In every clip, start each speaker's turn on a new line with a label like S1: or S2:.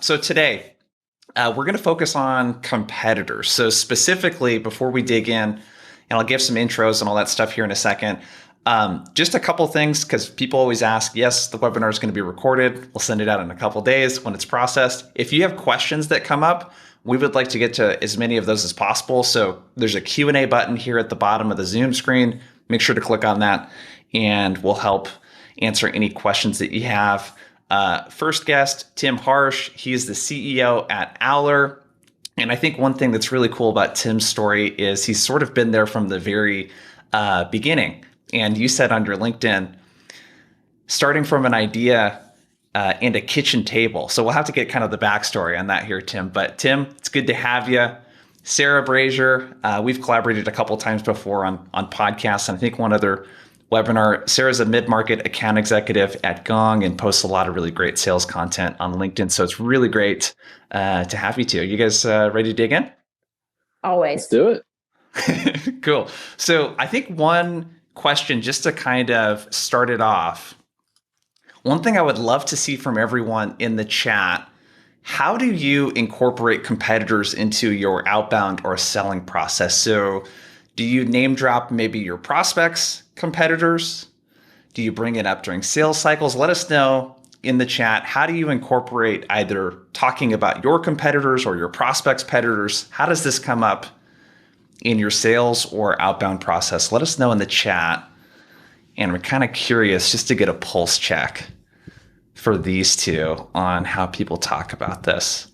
S1: So today, we're going to focus on competitors. So specifically, before we dig in, and I'll give some intros and all that stuff here in a second. Just a couple things, because people always ask, yes, the webinar is going to be recorded. We'll send it out in a couple days when it's processed. If you have questions that come up, we would like to get to as many of those as possible. So there's a Q&A button here at the bottom of the Zoom screen. Make sure to click on that, and we'll help answer any questions that you have. First guest, Tim Harsh. He is the CEO at Owler. And I think one thing that's really cool about Tim's story is he's sort of been there from the very beginning. And you said on your LinkedIn, starting from an idea and a kitchen table. So we'll have to get kind of the backstory on that here, Tim. But Tim, it's good to have you. Sarah Brazier, we've collaborated a couple times before on podcasts, and I think one other webinar. Sarah's a mid-market account executive at Gong and posts a lot of really great sales content on LinkedIn. So it's really great to have you two. You guys ready to dig in?
S2: Always.
S3: Let's do
S1: it. Cool. So I think one question, just to kind of start it off, one thing I would love to see from everyone in the chat, how do you incorporate competitors into your outbound or selling process? So do you name drop maybe your prospects' competitors? Do you bring it up during sales cycles? Let us know in the chat. How do you incorporate either talking about your competitors or your prospects' competitors? How does this come up in your sales or outbound process? Let us know in the chat. And we're kind of curious just to get a pulse check for these two on how people talk about this.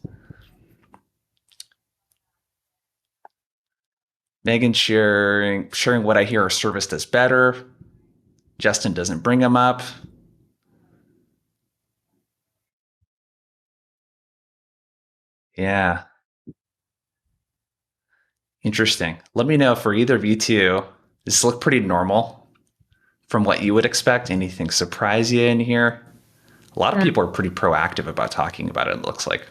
S1: Megan sharing what I hear our service does better. Justin doesn't bring them up. Yeah. Interesting. Let me know for either of you two. Does this look pretty normal from what you would expect? Anything surprise you in here? A lot of people are pretty proactive about talking about it looks like.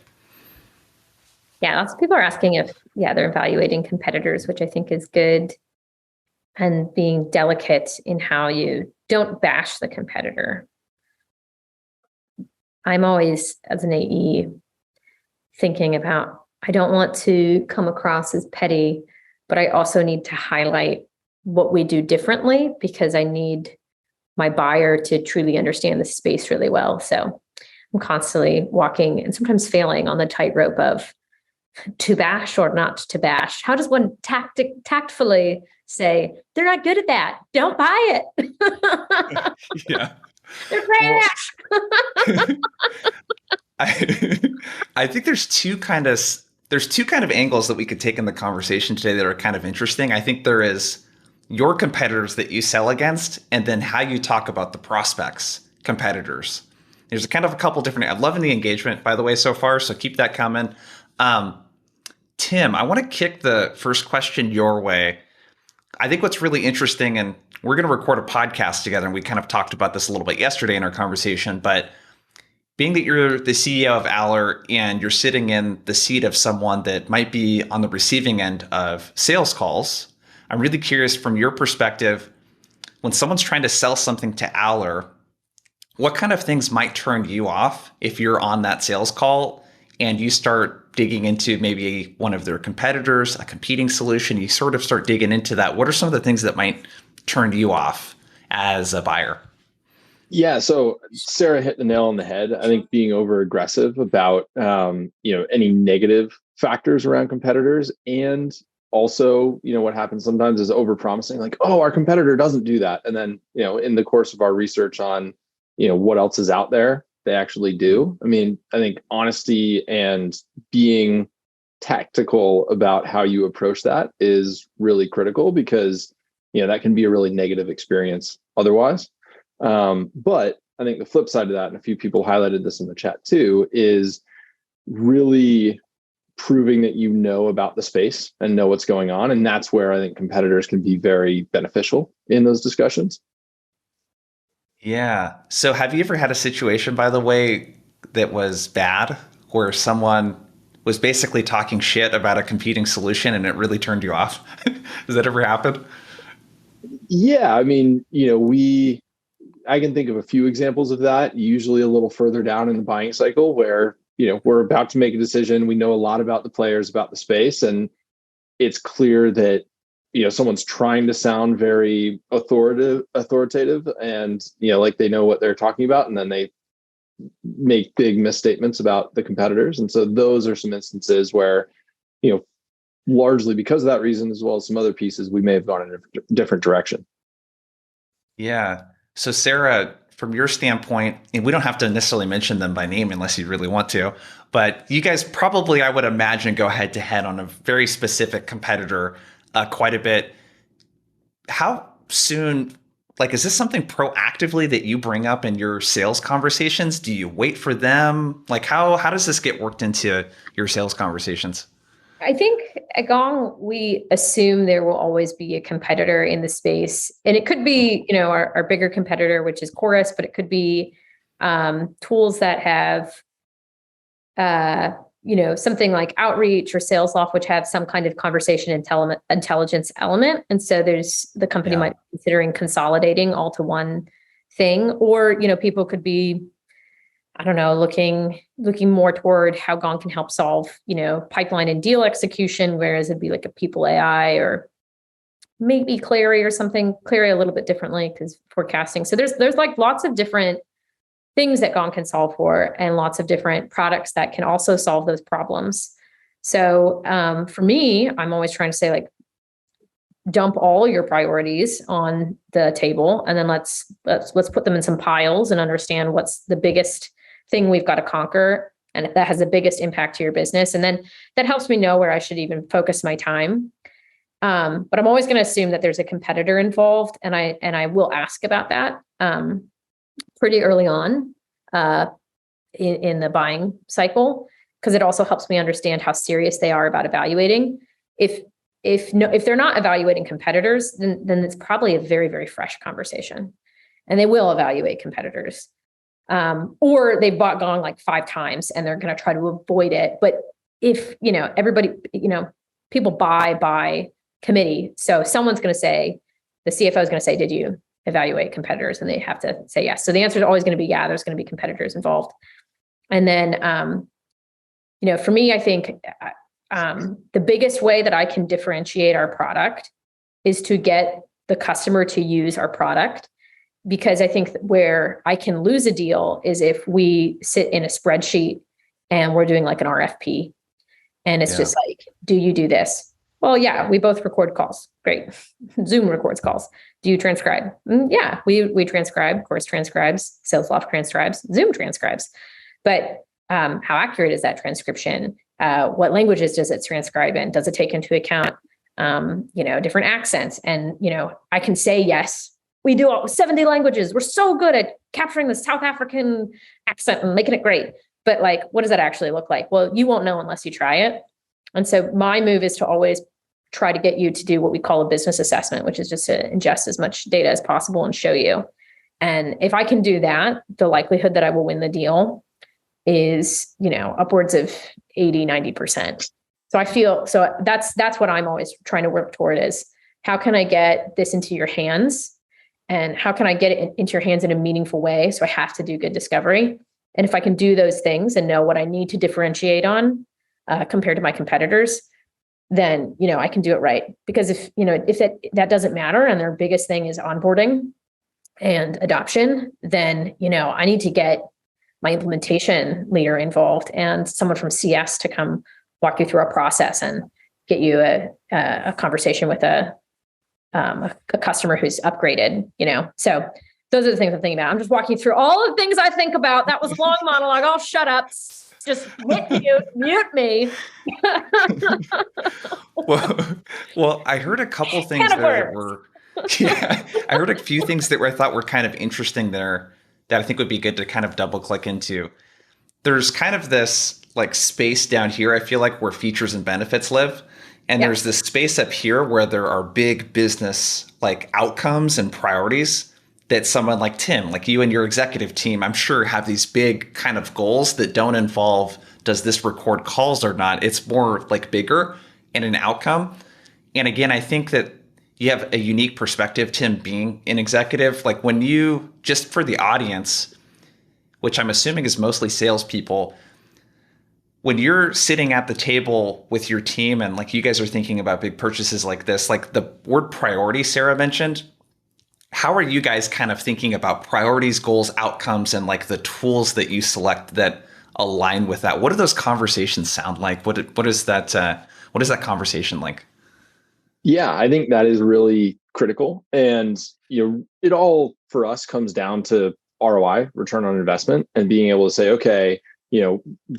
S2: Yeah, lots of people are asking if, they're evaluating competitors, which I think is good, and being delicate in how you don't bash the competitor. I'm always, as an AE, thinking about, I don't want to come across as petty, but I also need to highlight what we do differently because I need my buyer to truly understand the space really well. So I'm constantly walking and sometimes failing on the tightrope of to bash or not to bash. How does one tactfully say, they're not good at that, don't buy it?
S1: Yeah.
S2: They're trash.
S1: I think there's two kind of angles that we could take in the conversation today that are kind of interesting. I think there is your competitors that you sell against, and then how you talk about the prospects' competitors. There's a kind of a couple different. I'm loving the engagement, by the way, so far. So keep that coming. Tim, I want to kick the first question your way. I think what's really interesting, and we're going to record a podcast together, and we kind of talked about this a little bit yesterday in our conversation, but being that you're the CEO of Owler and you're sitting in the seat of someone that might be on the receiving end of sales calls, I'm really curious from your perspective, when someone's trying to sell something to Owler, what kind of things might turn you off if you're on that sales call and you start digging into maybe one of their competitors, a competing solution, you sort of start digging into that. What are some of the things that might turn you off as a buyer?
S3: Yeah, so Sarah hit the nail on the head. I think being over aggressive about any negative factors around competitors, and also what happens sometimes is over promising, like, oh, our competitor doesn't do that, and then in the course of our research on what else is out there, they actually do. I mean, I think honesty and being tactical about how you approach that is really critical, because that can be a really negative experience otherwise. But I think the flip side of that, and a few people highlighted this in the chat too, is really proving that you know about the space and know what's going on. And that's where I think competitors can be very beneficial in those discussions.
S1: Yeah. So have you ever had a situation, by the way, that was bad, where someone was basically talking shit about a competing solution and it really turned you off? Does that ever happen?
S3: Yeah. I mean, I can think of a few examples of that, usually a little further down in the buying cycle, where we're about to make a decision. We know a lot about the players, about the space, and it's clear that someone's trying to sound very authoritative, and like they know what they're talking about, and then they make big misstatements about the competitors. And so those are some instances where, largely because of that reason, as well as some other pieces, we may have gone in a different direction.
S1: Yeah. So Sarah, from your standpoint, and we don't have to necessarily mention them by name unless you really want to, but you guys probably, I would imagine, go head to head on a very specific competitor quite a bit. How soon, like, is this something proactively that you bring up in your sales conversations? Do you wait for them? Like, how does this get worked into your sales conversations?
S2: I think at Gong, we assume there will always be a competitor in the space. And it could be, our bigger competitor, which is Chorus, but it could be tools that have, something like Outreach or SalesLoft, which have some kind of conversation intelligence element. And so the company might be considering consolidating all to one thing. Or, people could be, I don't know, looking more toward how Gong can help solve, pipeline and deal execution, whereas it'd be like a people AI or maybe Clary or something. Clary a little bit differently because forecasting. So there's like lots of different things that Gong can solve for, and lots of different products that can also solve those problems. So for me, I'm always trying to say, like, dump all your priorities on the table, and then let's put them in some piles and understand what's the biggest thing we've got to conquer, and if that has the biggest impact to your business. And then that helps me know where I should even focus my time. But I'm always going to assume that there's a competitor involved, and I will ask about that pretty early on in the buying cycle, because it also helps me understand how serious they are about evaluating. If they're not evaluating competitors, then it's probably a very, very fresh conversation, and they will evaluate competitors. Or they've bought Gong like 5 times and they're going to try to avoid it. But if, everybody, people buy by committee. So someone's going to say, the CFO is going to say, did you evaluate competitors? And they have to say yes. So the answer is always going to be, yeah, there's going to be competitors involved. And then, for me, I think the biggest way that I can differentiate our product is to get the customer to use our product. Because I think where I can lose a deal is if we sit in a spreadsheet and we're doing like an RFP, and it's just like, do you do this? Well, yeah, we both record calls. Great. Zoom records calls. Do you transcribe? Yeah, we transcribe. Course transcribes. Salesloft transcribes. Zoom transcribes. But how accurate is that transcription? What languages does it transcribe in? Does it take into account, different accents? And, I can say, yes, we do 70 languages. We're so good at capturing the South African accent and making it great. But like, what does that actually look like? Well, you won't know unless you try it. And so my move is to always try to get you to do what we call a business assessment, which is just to ingest as much data as possible and show you. And if I can do that, the likelihood that I will win the deal is, upwards of 80, 90%. So that's what I'm always trying to work toward is, how can I get this into your hands? And how can I get it into your hands in a meaningful way? So I have to do good discovery. And if I can do those things and know what I need to differentiate on compared to my competitors, then, I can do it right. Because if that doesn't matter and their biggest thing is onboarding and adoption, then, I need to get my implementation leader involved and someone from CS to come walk you through a process and get you a conversation with a customer who's upgraded, So those are the things I'm thinking about. I'm just walking through all the things I think about. That was a long monologue. I'll shut up. Just mute me.
S1: well, I heard a couple things there that were, I heard a few things that I thought were kind of interesting there that I think would be good to kind of double click into. There's kind of this like space down here, I feel like, where features and benefits live. And there's this space up here where there are big business like outcomes and priorities that someone like Tim, like you and your executive team, I'm sure have these big kind of goals that don't involve, does this record calls or not? It's more like bigger and an outcome. And again, I think that you have a unique perspective, Tim, being an executive. Like when you, just for the audience, which I'm assuming is mostly salespeople, when you're sitting at the table with your team and like you guys are thinking about big purchases like this, like the word priority Sarah mentioned, how are you guys kind of thinking about priorities, goals, outcomes, and like the tools that you select that align with that? What do those conversations sound like? What is that conversation like?
S3: Yeah, I think that is really critical. And, it all for us comes down to ROI, return on investment, and being able to say, okay,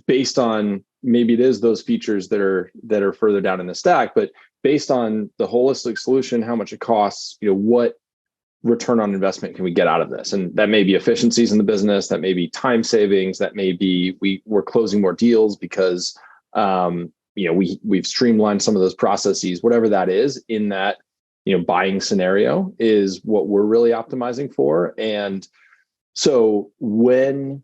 S3: based on maybe it is those features that are further down in the stack, but based on the holistic solution, how much it costs, what return on investment can we get out of this? And that may be efficiencies in the business, that may be time savings, that may be we're closing more deals because we've streamlined some of those processes, whatever that is in that buying scenario is what we're really optimizing for. And so going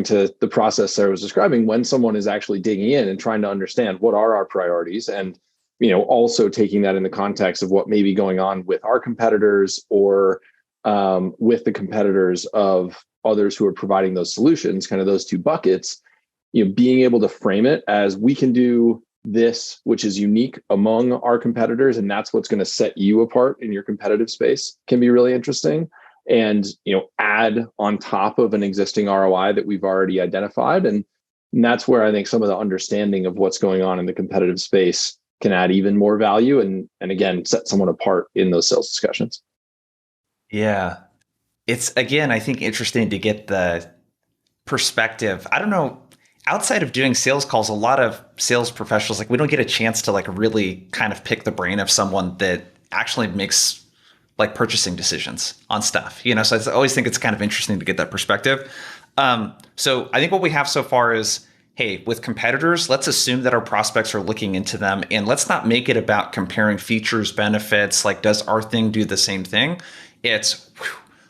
S3: to the process Sarah was describing, when someone is actually digging in and trying to understand what are our priorities, and also taking that in the context of what may be going on with our competitors or with the competitors of others who are providing those solutions, kind of those two buckets, being able to frame it as we can do this, which is unique among our competitors, and that's what's going to set you apart in your competitive space, can be really interesting. And add on top of an existing ROI that we've already identified. And that's where I think some of the understanding of what's going on in the competitive space can add even more value and again, set someone apart in those sales discussions.
S1: Yeah. It's, again, I think interesting to get the perspective. I don't know, outside of doing sales calls, a lot of sales professionals, like we don't get a chance to like really kind of pick the brain of someone that actually makes like purchasing decisions on stuff, so I always think it's kind of interesting to get that perspective. So I think what we have so far is, hey, with competitors, let's assume that our prospects are looking into them, and let's not make it about comparing features, benefits, like does our thing do the same thing? It's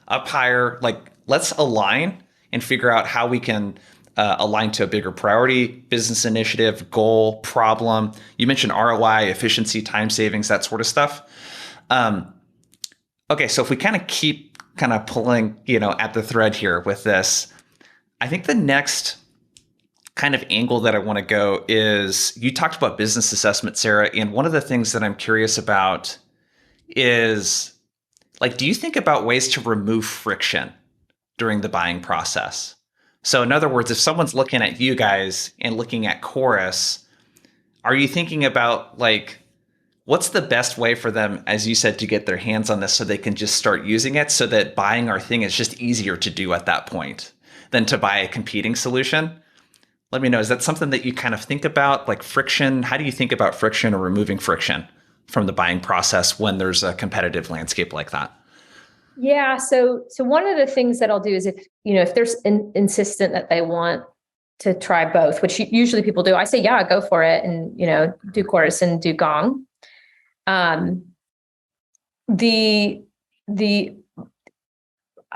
S1: up higher, like let's align and figure out how we can align to a bigger priority, business initiative, goal, problem. You mentioned ROI, efficiency, time savings, that sort of stuff. Okay, so if we kind of keep kind of pulling, at the thread here with this, I think the next kind of angle that I want to go is you talked about business assessment, Sarah, and one of the things that I'm curious about is like, do you think about ways to remove friction during the buying process? So in other words, if someone's looking at you guys and looking at Chorus, are you thinking about like, what's the best way for them, as you said, to get their hands on this so they can just start using it so that buying our thing is just easier to do at that point than to buy a competing solution? Let me know, is that something that you kind of think about, like friction? How do you think about friction or removing friction from the buying process when there's a competitive landscape like that?
S2: Yeah. So one of the things that I'll do is if there's insistent that they want to try both, which usually people do, I say, yeah, go for it. And, do Chorus and do Gong.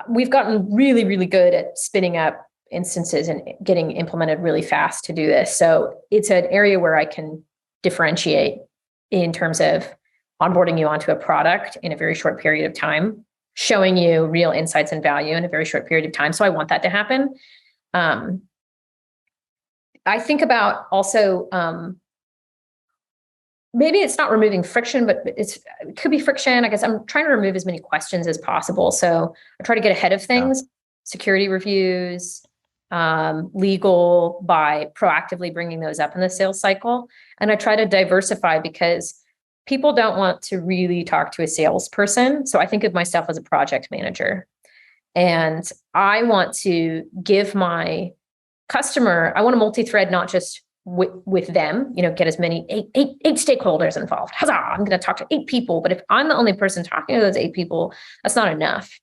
S2: We've gotten really, really good at spinning up instances and getting implemented really fast to do this. So it's an area where I can differentiate in terms of onboarding you onto a product in a very short period of time, showing you real insights and value in a very short period of time. So I want that to happen. I think about also, maybe it's not removing friction, but it could be friction. I guess I'm trying to remove as many questions as possible. So I try to get ahead of things, security reviews, legal, by proactively bringing those up in the sales cycle. And I try to diversify because people don't want to really talk to a salesperson. So I think of myself as a project manager. And I want to give my customer, I want to multi-thread, not just with them, get as many eight stakeholders involved. Huzzah! I'm going to talk to 8 people. But if I'm the only person talking to those 8 people, that's not enough.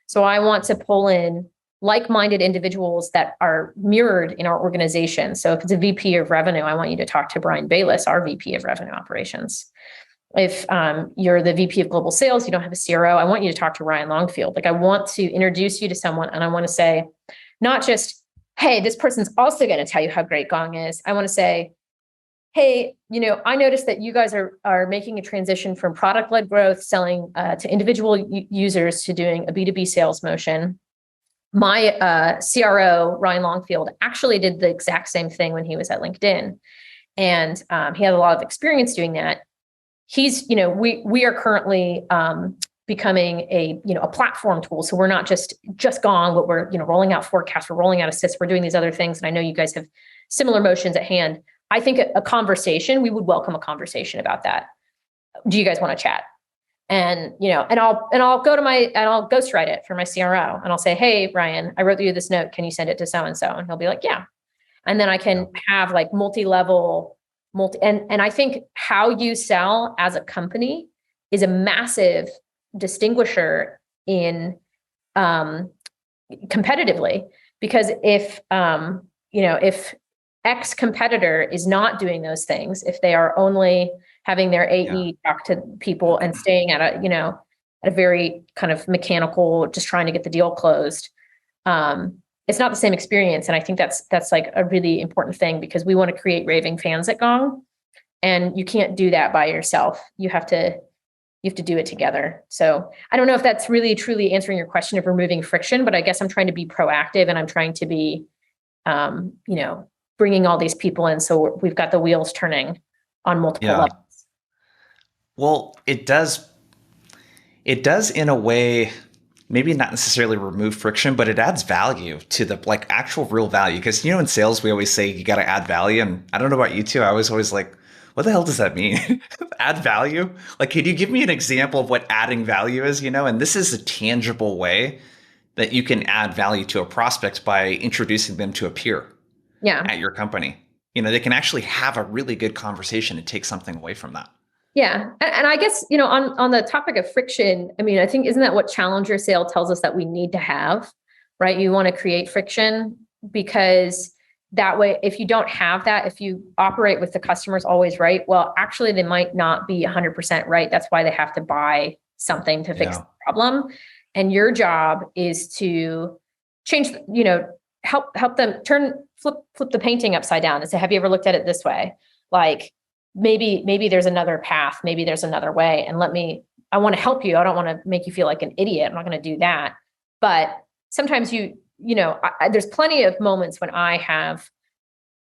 S2: So I want to pull in like-minded individuals that are mirrored in our organization. So if it's a VP of revenue, I want you to talk to Brian Bayless, our VP of revenue operations. If you're the VP of global sales, you don't have a CRO, I want you to talk to Ryan Longfield. Like I want to introduce you to someone, and I want to say, not just, hey, this person's also going to tell you how great Gong is. I want to say, hey, I noticed that you guys are making a transition from product-led growth, selling to individual users, to doing a B2B sales motion. my CRO, Ryan Longfield, actually did the exact same thing when he was at LinkedIn. And he had a lot of experience doing that. He's, we are currently becoming a platform tool. So we're not just Gong, but we're, rolling out forecasts, we're rolling out assists, we're doing these other things. And I know you guys have similar motions at hand. I think a conversation, we would welcome a conversation about that. Do you guys want to chat? And, and I'll ghostwrite it for my CRO, and I'll say, hey, Ryan, I wrote you this note. Can you send it to so-and-so? And he'll be like, yeah. And then I can have like multi-level, and I think how you sell as a company is a massive distinguisher in competitively, because if X competitor is not doing those things, if they are only having their AE talk to people and staying at a very kind of mechanical, just trying to get the deal closed, it's not the same experience. And I think that's like a really important thing, because we want to create raving fans at Gong, and you can't do that by yourself. You have to do it together. So I don't know if that's really truly answering your question of removing friction, but I guess I'm trying to be proactive, and I'm trying to be, bringing all these people in. So we've got the wheels turning on multiple levels.
S1: Well, it does in a way, maybe not necessarily remove friction, but it adds value to the actual real value. Because, in sales, we always say you got to add value. And I don't know about you two. I was always like, what the hell does that mean? Add value? Can you give me an example of what adding value is, And this is a tangible way that you can add value to a prospect by introducing them to a peer at your company. They can actually have a really good conversation and take something away from that.
S2: Yeah. And I guess, on the topic of friction, I think, isn't that what Challenger Sale tells us that we need to have, right? You want to create friction, because that way, if you don't have that, if you operate with the customers always right, well, actually they might not be 100% right. That's why they have to buy something to fix the problem. And your job is to change, help them flip the painting upside down and say, have you ever looked at it this way? Maybe there's another path, maybe there's another way. And I want to help you. I don't want to make you feel like an idiot. I'm not going to do that. But sometimes there's plenty of moments when I have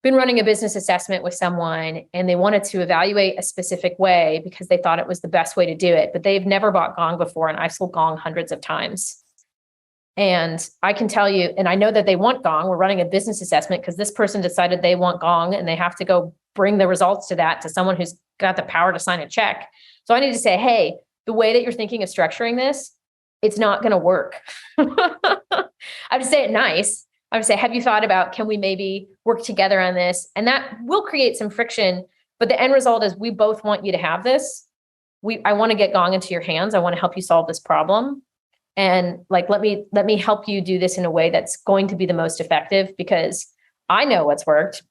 S2: been running a business assessment with someone and they wanted to evaluate a specific way because they thought it was the best way to do it, but they've never bought Gong before. And I've sold Gong hundreds of times. And I can tell you, and I know that they want Gong. We're running a business assessment because this person decided they want Gong, and they have to go bring the results to someone who's got the power to sign a check. So I need to say, hey, the way that you're thinking of structuring this, it's not going to work. I would say it nice. I would say, have you thought about, can we maybe work together on this? And that will create some friction. But the end result is we both want you to have this. I want to get Gong into your hands. I want to help you solve this problem. And let me help you do this in a way that's going to be the most effective, because I know what's worked,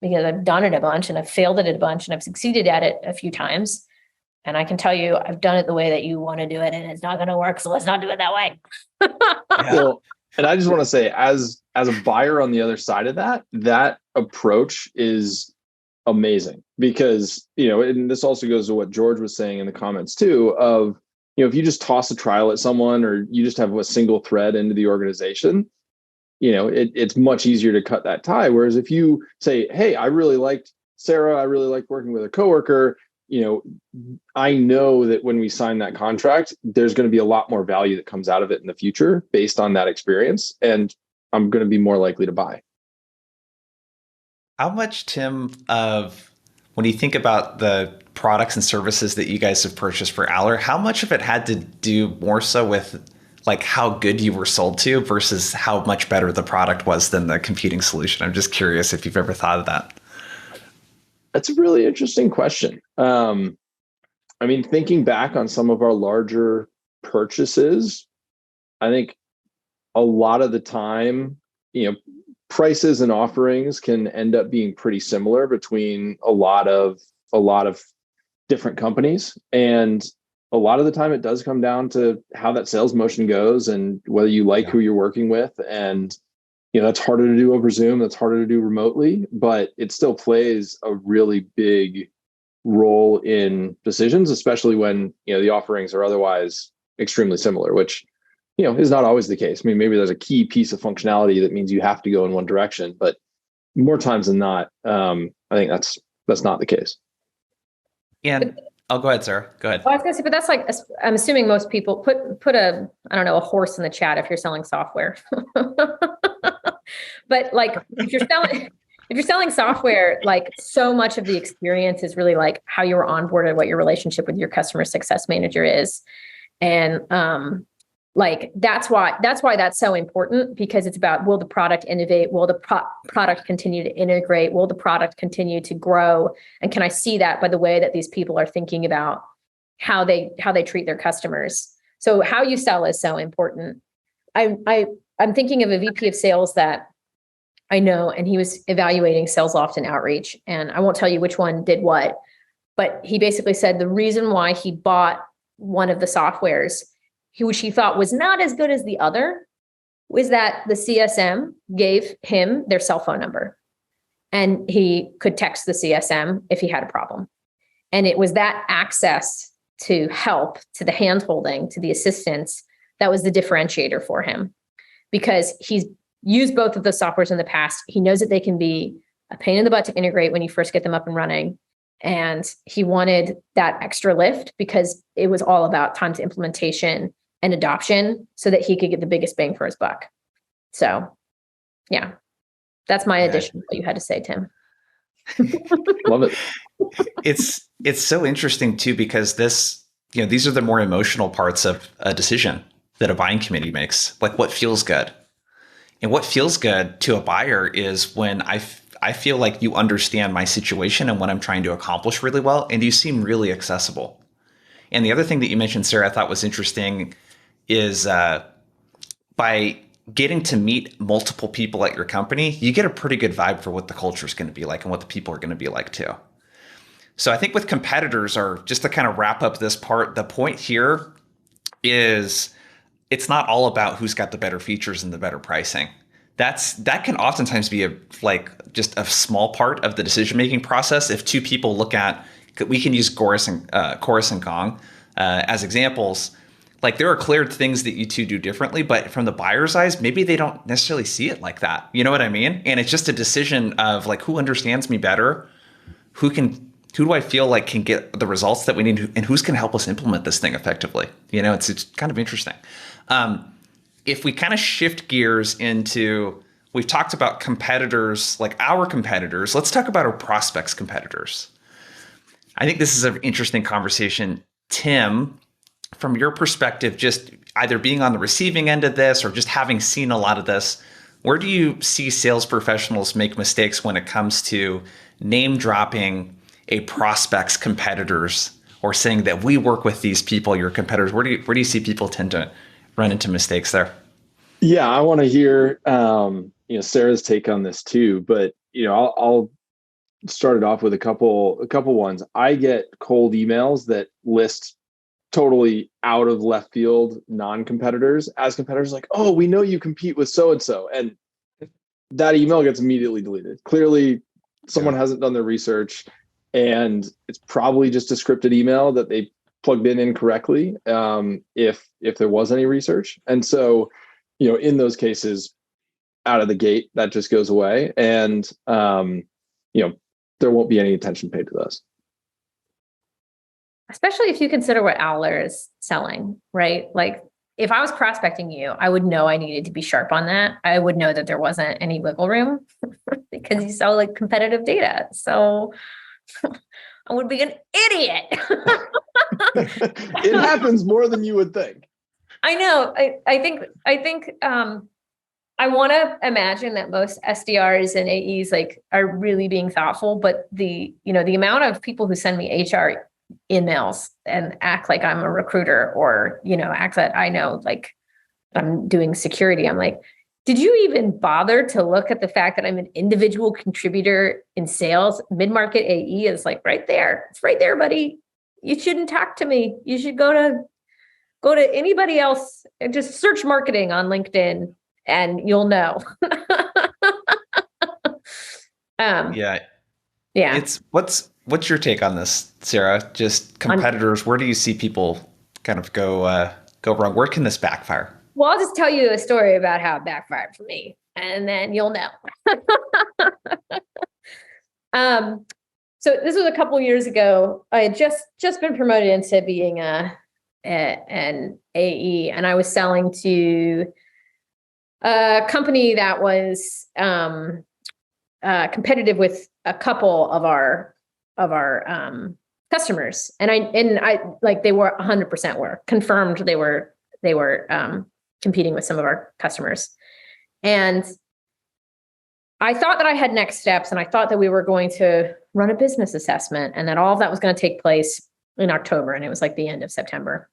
S2: because I've done it a bunch and I've failed at it a bunch and I've succeeded at it a few times. And I can tell you, I've done it the way that you want to do it, and it's not going to work. So let's not do it that way.
S3: Well, and I just want to say, as a buyer on the other side of that approach is amazing, because, and this also goes to what George was saying in the comments too, of, if you just toss a trial at someone, or you just have a single thread into the organization, it's much easier to cut that tie. Whereas if you say, hey, I really liked Sarah, I really liked working with a coworker, I know that when we sign that contract, there's going to be a lot more value that comes out of it in the future based on that experience. And I'm going to be more likely to buy.
S1: How much, Tim, when you think about the products and services that you guys have purchased for Aller, how much of it had to do more so with how good you were sold to versus how much better the product was than the competing solution? I'm just curious if you've ever thought of that.
S3: That's a really interesting question. Thinking back on some of our larger purchases, I think a lot of the time, prices and offerings can end up being pretty similar between a lot of different companies. And a lot of the time it does come down to how that sales motion goes and whether you like who you're working with. And, that's harder to do over Zoom. That's harder to do remotely, but it still plays a really big role in decisions, especially when, the offerings are otherwise extremely similar, which, is not always the case. I mean, maybe there's a key piece of functionality that means you have to go in one direction, but more times than not, I think that's not the case.
S1: And I'll go ahead, Sarah. Go ahead.
S2: Well, I was gonna say, but that's like, I'm assuming most people put a, I don't know, a horse in the chat if you're selling software. But like, if you're selling software, like so much of the experience is really like how you were onboarded, what your relationship with your customer success manager is. And like, that's why that's so important, because it's about, will the product innovate? Will the product continue to integrate? Will the product continue to grow? And can I see that by the way that these people are thinking about how they treat their customers? So how you sell is so important. I'm thinking of a VP of sales that I know, and he was evaluating SalesLoft and Outreach, and I won't tell you which one did what, but he basically said the reason why he bought one of the softwares, which he thought was not as good as the other, was that the CSM gave him their cell phone number, and he could text the CSM if he had a problem. And it was that access to help, to the handholding, to the assistance, that was the differentiator for him, because he's used both of those softwares in the past. He knows that they can be a pain in the butt to integrate when you first get them up and running. And he wanted that extra lift because it was all about time to implementation and adoption, so that he could get the biggest bang for his buck. So yeah, that's my addition to what you had to say, Tim.
S3: Love it.
S1: It's so interesting too, because these are the more emotional parts of a decision that a buying committee makes, like what feels good. And what feels good to a buyer is when I feel like you understand my situation and what I'm trying to accomplish really well, and you seem really accessible. And the other thing that you mentioned, Sarah, I thought was interesting is by getting to meet multiple people at your company, you get a pretty good vibe for what the culture is going to be like and what the people are going to be like too. So I think with competitors, or just to kind of wrap up this part, the point here is it's not all about who's got the better features and the better pricing. That can oftentimes be just a small part of the decision-making process. If two people look at, we can use Chorus and Gong as examples. Like, there are clear things that you two do differently, but from the buyer's eyes, maybe they don't necessarily see it like that. You know what I mean? And it's just a decision of like, who understands me better? Who do I feel like can get the results that we need, and who's going to help us implement this thing effectively? It's kind of interesting. If we kind of shift gears into, we've talked about competitors, like our competitors, let's talk about our prospects' competitors. I think this is an interesting conversation. Tim, from your perspective, just either being on the receiving end of this or just having seen a lot of this, where do you see sales professionals make mistakes when it comes to name dropping a prospect's competitors, or saying that we work with these people, your competitors? Where do you see people tend to run into mistakes there?
S3: Yeah, I want to hear Sarah's take on this too, but I'll start it off with a couple ones. I get cold emails that list totally out of left field non-competitors as competitors, like, oh, we know you compete with so and so, and that email gets immediately deleted. Clearly someone hasn't done their research, and it's probably just a scripted email that they plugged in incorrectly, if there was any research. And so in those cases, out of the gate, that just goes away, and there won't be any attention paid to those.
S2: Especially if you consider what Owler is selling, right? Like, if I was prospecting you, I would know I needed to be sharp on that. I would know that there wasn't any wiggle room because you sell like competitive data. So I would be an idiot.
S3: It happens more than you would think.
S2: I know. I think I want to imagine that most SDRs and AEs are really being thoughtful, but the amount of people who send me HR emails and act like I'm a recruiter, or act that I know, like I'm doing security. I'm like, did you even bother to look at the fact that I'm an individual contributor in sales? Mid-market AE is like right there. It's right there, buddy. You shouldn't talk to me. You should go to anybody else and just search marketing on LinkedIn and you'll know.
S1: Yeah.
S2: Yeah.
S1: What's your take on this, Sarah? Just competitors, where do you see people kind of go wrong? Where can this backfire?
S2: Well, I'll just tell you a story about how it backfired for me, and then you'll know. So this was a couple of years ago. I had just been promoted into being an AE, and I was selling to a company that was competitive with a couple of our customers, and I like they were 100% were confirmed they were competing with some of our customers, and I thought that I had next steps, and I thought that we were going to run a business assessment, and that all of that was going to take place in October, and it was like the end of September.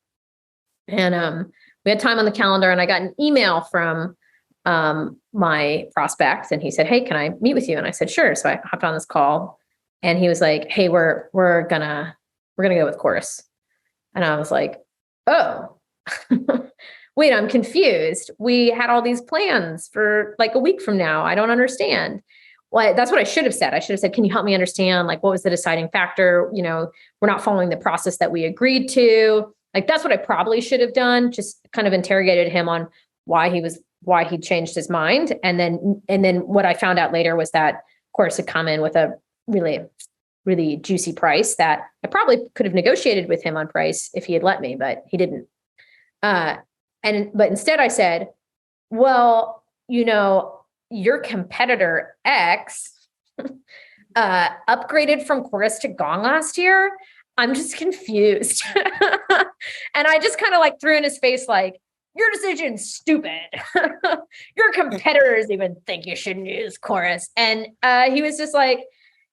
S2: And we had time on the calendar, and I got an email from my prospect, and he said, "Hey, can I meet with you?" And I said, "Sure." So I hopped on this call, and he was like, "Hey, we're gonna go with Chorus," and I was like, "Oh." Wait, I'm confused. We had all these plans for like a week from now. I don't understand. Well, that's what I should have said. I should have said, "Can you help me understand? Like, what was the deciding factor? You know, we're not following the process that we agreed to." Like, that's what I probably should have done. Just kind of interrogated him on why he changed his mind. And then what I found out later was that, of course, had come in with a really, really juicy price that I probably could have negotiated with him on price if he had let me, but he didn't. But instead I said, "Well, you know, your competitor X upgraded from Chorus to Gong last year. I'm just confused." And I just kind of like threw in his face, like, "Your decision's stupid. Your competitors even think you shouldn't use Chorus." And he was just like,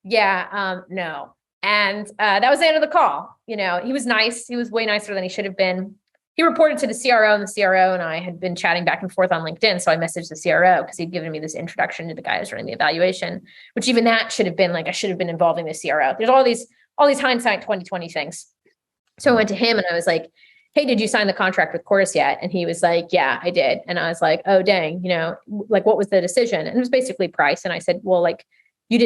S2: "Yeah, no." And that was the end of the call. You know, he was nice. He was way nicer than he should have been. He reported to the CRO, and the CRO and I had been chatting back and forth on LinkedIn. So I messaged the CRO because he'd given me this introduction to the guy who's running the evaluation, which even that should have been like, I should have been involving the CRO. There's all these hindsight 2020 things. So I went to him and I was like, "Hey, did you sign the contract with Chorus yet?" And he was like, "Yeah, I did." And I was like, "Oh, dang, you know, like what was the decision?" And it was basically price. And I said, "Well, like you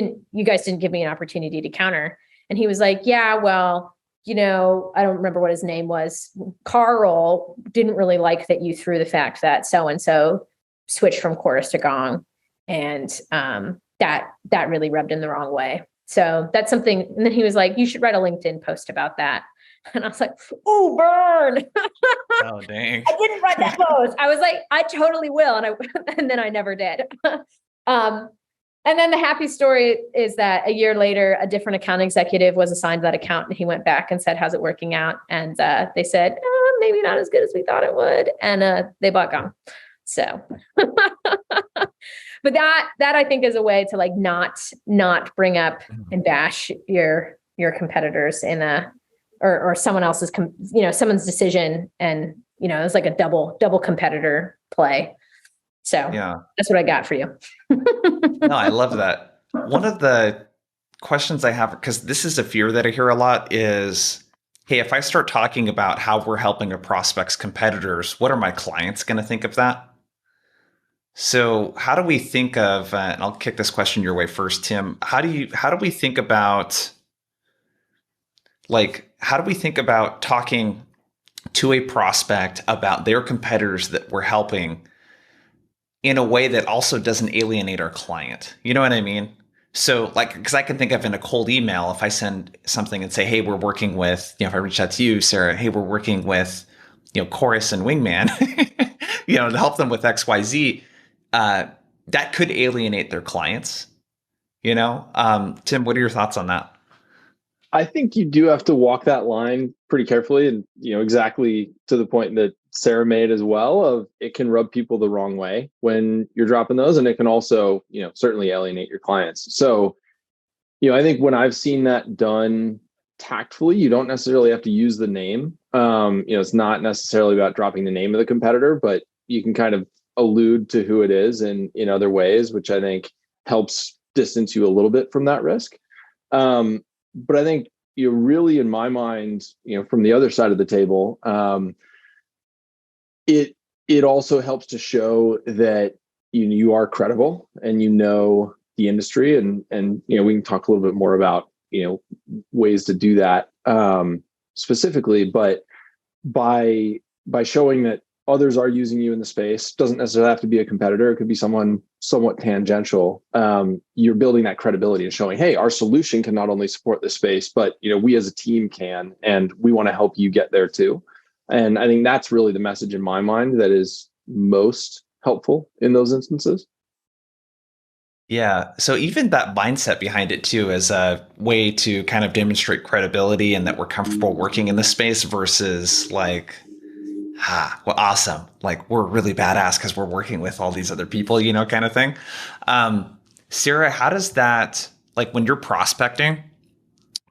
S2: guys didn't give me an opportunity to counter." And he was like, "Yeah, well, you know," I don't remember what his name was. "Carl didn't really like that you threw the fact that so-and-so switched from Chorus to Gong. And that really rubbed him the wrong way. So that's something." And then he was like, "You should write a LinkedIn post about that." And I was like, "Oh, burn."
S1: Oh, dang.
S2: I didn't write that post. I was like, "I totally will." And then I never did. And then the happy story is that a year later, a different account executive was assigned that account, and he went back and said, "How's it working out?" And they said, "Maybe not as good as we thought it would." And they bought Gong. So, but that I think is a way to like not bring up and bash your competitors in or someone else's, someone's decision. And, it's like a double competitor play. So
S1: Yeah.
S2: that's what I got for you.
S1: No, I love that. One of the questions I have, because this is a fear that I hear a lot, is, hey, if I start talking about how we're helping a prospect's competitors, what are my clients going to think of that? So how do we think of, and I'll kick this question your way first, Tim, how do we think about, talking to a prospect about their competitors that we're helping in a way that also doesn't alienate our client? You know what I mean? So because I can think of in a cold email, if I send something and say, "Hey, we're working with," if I reach out to you, Sarah, "Hey, we're working with, Chorus and Wingman, to help them with XYZ," that could alienate their clients, Tim, what are your thoughts on that?
S3: I think you do have to walk that line pretty carefully, and exactly to the point that Sarah made as well, of it can rub people the wrong way when you're dropping those, and it can also certainly alienate your clients. So I think when I've seen that done tactfully, you don't necessarily have to use the name. It's not necessarily about dropping the name of the competitor, but you can kind of allude to who it is in other ways, which I think helps distance you a little bit from that risk. But I think really, in my mind, from the other side of the table, it also helps to show that you are credible and the industry, and we can talk a little bit more about ways to do that specifically. But by showing that others are using you in the space. Doesn't necessarily have to be a competitor. It could be someone somewhat tangential. You're building that credibility and showing, hey, our solution can not only support this space, but we as a team can, and we want to help you get there too. And I think that's really the message in my mind that is most helpful in those instances.
S1: Yeah. So even that mindset behind it too is a way to kind of demonstrate credibility and that we're comfortable working in the space versus like, well, awesome. Like we're really badass because we're working with all these other people, kind of thing. Sarah, how does that, like when you're prospecting,